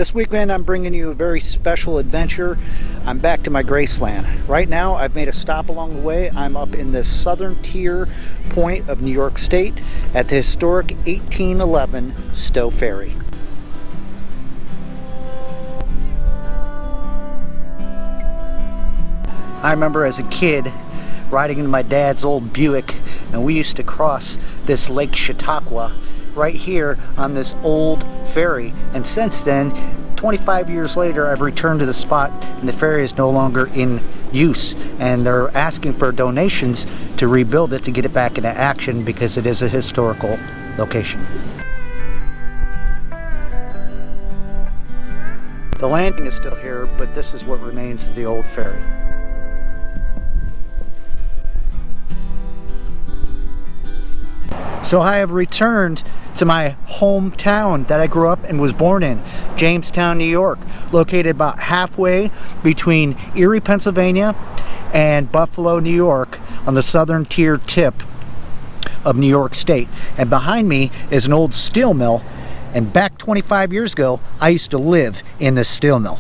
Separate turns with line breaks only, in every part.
This weekend I'm bringing you a very special adventure. I'm back to my Graceland. Right now I've made a stop along the way. I'm up in the southern tier point of New York State at the historic 1811 Stowe Ferry. I remember as a kid riding in my dad's old Buick, and we used to cross this Lake Chautauqua right here on this old ferry, and since then 25 years later I've returned to the spot and the ferry is no longer in use, and they're asking for donations to rebuild it to get it back into action because it is a historical location. The landing is still here, but this is what remains of the old ferry. So I have returned to my hometown that I grew up and was born in, Jamestown, New York, located about halfway between Erie, Pennsylvania and Buffalo, New York, on the southern tier tip of New York State. And behind me is an old steel mill, and back 25 years ago I used to live in this steel mill.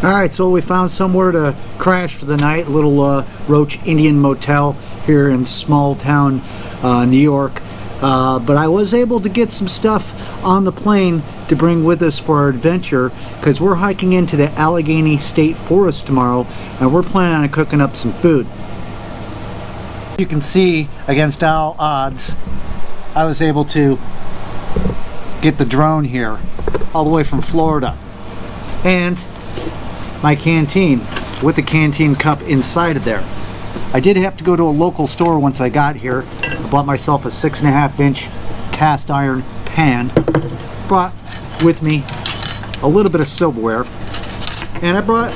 Alright, so we found somewhere to crash for the night, a little Roach Indian Motel here in small town New York. But I was able to get some stuff on the plane to bring with us for our adventure, because we're hiking into the Allegany State Forest tomorrow and we're planning on cooking up some food. You can see, against all odds, I was able to get the drone here all the way from Florida. And my canteen with the canteen cup inside of there. I did have to go to a local store once I got here. I bought myself a 6.5-inch cast iron pan. Brought with me a little bit of silverware, and I brought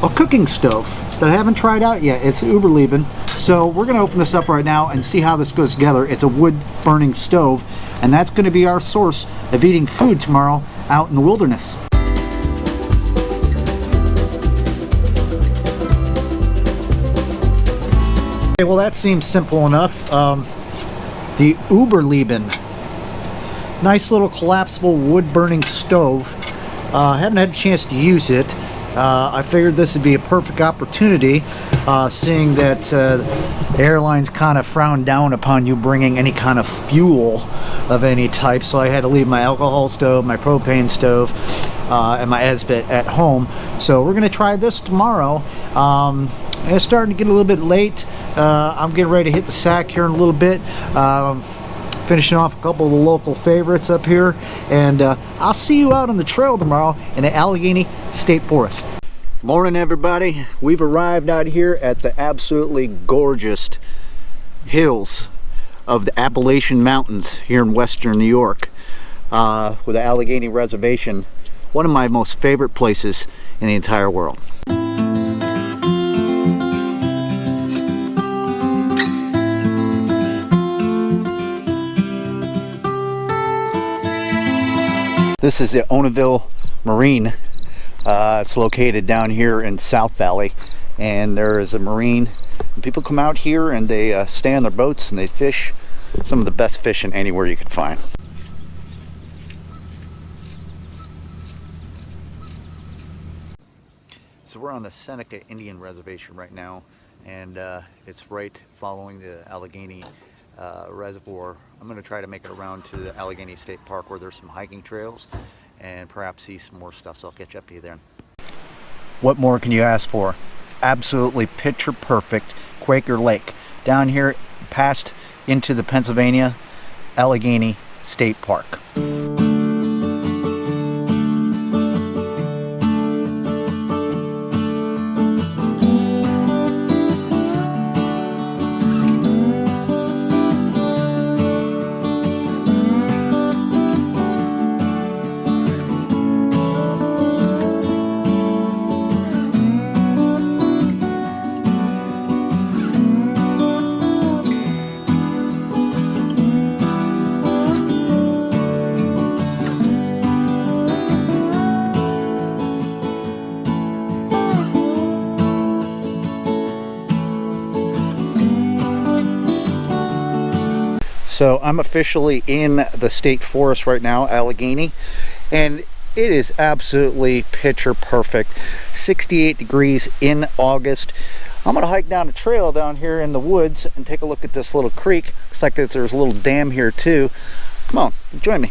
a cooking stove that I haven't tried out yet. It's Überleben. So we're going to open this up right now and see how this goes together. It's a wood burning stove, and that's going to be our source of eating food tomorrow out in the wilderness. Well, that seems simple enough. The Überleben, nice little collapsible wood burning stove. Haven't had a chance to use it. I figured this would be a perfect opportunity, seeing that the airlines kind of frown down upon you bringing any kind of fuel of any type, so I had to leave my alcohol stove, my propane stove, and my Esbit at home. So we're going to try this tomorrow. It's starting to get a little bit late. I'm getting ready to hit the sack here in a little bit. Finishing off a couple of the local favorites up here, and I'll see you out on the trail tomorrow in the Allegany State Forest. Morning, everybody. We've arrived out here at the absolutely gorgeous hills of the Appalachian Mountains here in western New York, with the Allegany Reservation, one of my most favorite places in the entire world. This is the Onaville Marine. It's located down here in South Valley, and there is a marine. People come out here and they stay on their boats and they fish some of the best fishing anywhere you can find. So we're on the Seneca Indian Reservation right now, and it's right following the Allegany Reservoir. I'm going to try to make it around to the Allegany State Park, where there's some hiking trails, and perhaps see some more stuff, so I'll catch up to you there. What more can you ask for? Absolutely picture perfect Quaker Lake down here past into the Pennsylvania Allegany State Park. So I'm officially in the state forest right now, Allegany, and it is absolutely picture perfect. 68 degrees in August. I'm gonna hike down a trail down here in the woods and take a look at this little creek. Looks like there's a little dam here too. Come on, join me.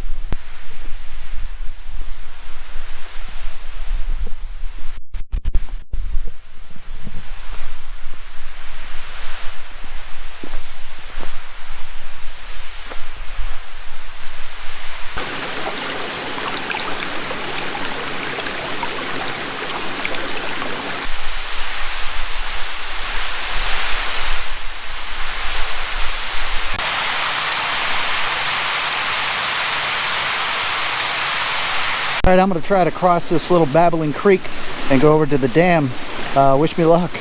All right, I'm going to try to cross this little babbling creek and go over to the dam. Wish me luck.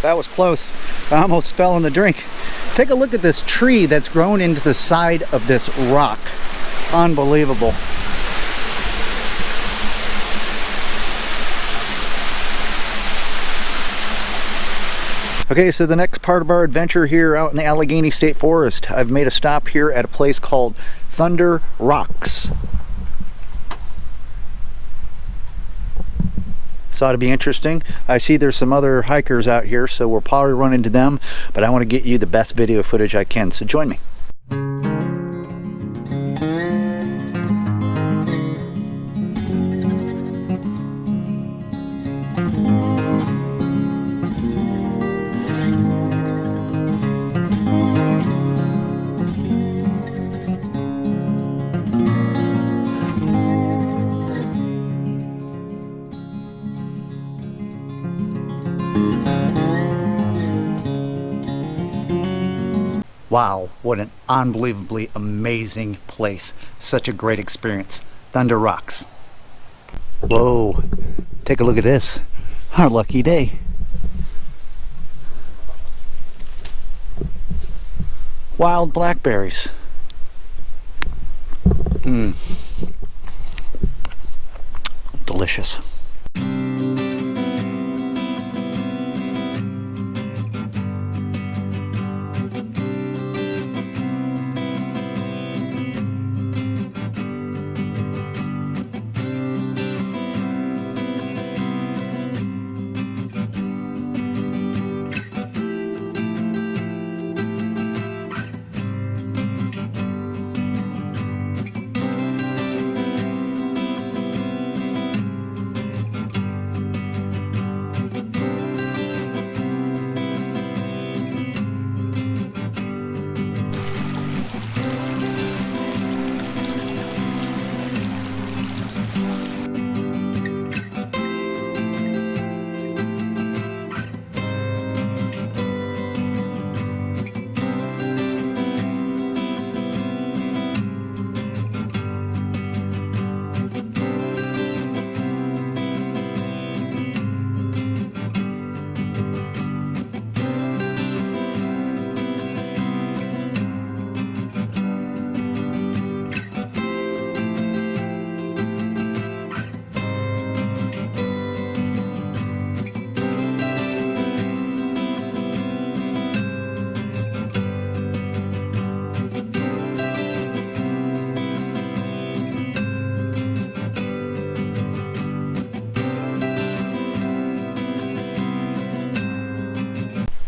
That was close. I almost fell in the drink. Take a look at this tree that's grown into the side of this rock. Unbelievable. Okay, so the next part of our adventure here out in the Allegany State Forest, I've made a stop here at a place called Thunder Rocks. Thought it'd be interesting. I see there's some other hikers out here, so we'll probably run into them, but I want to get you the best video footage I can, so join me. Wow, what an unbelievably amazing place. Such a great experience. Thunder Rocks. Whoa, take a look at this. Our lucky day. Wild blackberries. Delicious.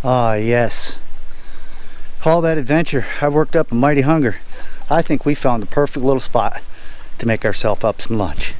Ah, yes. All that adventure, I've worked up a mighty hunger. I think we found the perfect little spot to make ourselves up some lunch.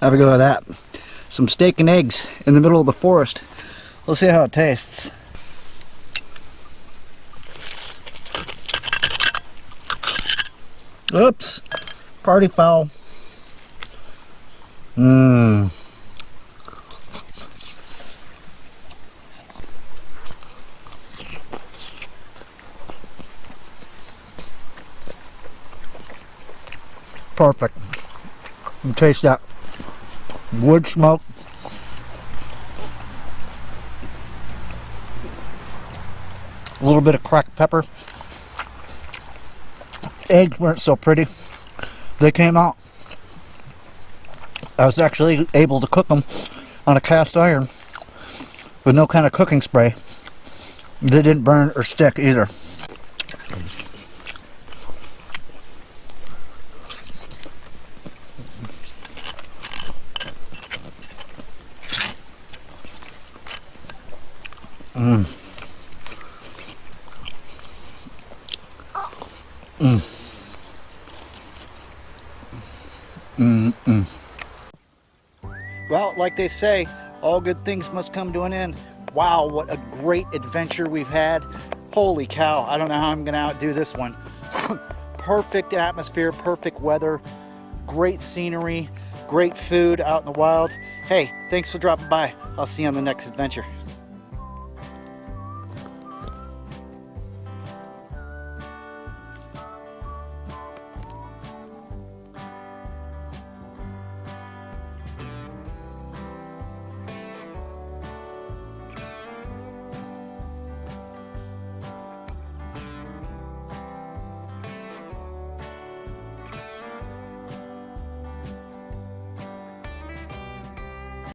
Have a go at that. Some steak and eggs in the middle of the forest. Let's see how it tastes. Oops. Party foul. Mmm. Perfect. You taste that wood smoke. A little bit of cracked pepper. Eggs weren't so pretty. They came out. I was actually able to cook them on a cast iron with no kind of cooking spray. They didn't burn or stick either. Mmm. Mmm. Well, like they say, all good things must come to an end. Wow, what a great adventure we've had. Holy cow, I don't know how I'm gonna outdo this one. Perfect atmosphere, perfect weather, great scenery, great food out in the wild. Hey, thanks for dropping by. I'll see you on the next adventure.